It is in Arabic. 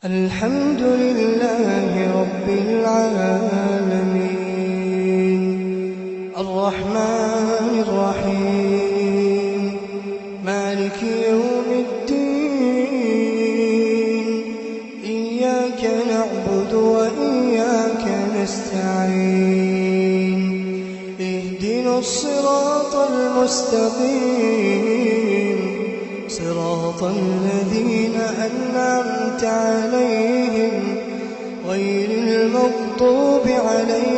الحمد لله رب العالمين الرحمن الرحيم مالك يوم الدين إياك نعبد وإياك نستعين اهدنا الصراط المستقيم صراط الذين أنعمت عليهم غير المغضوب عليهم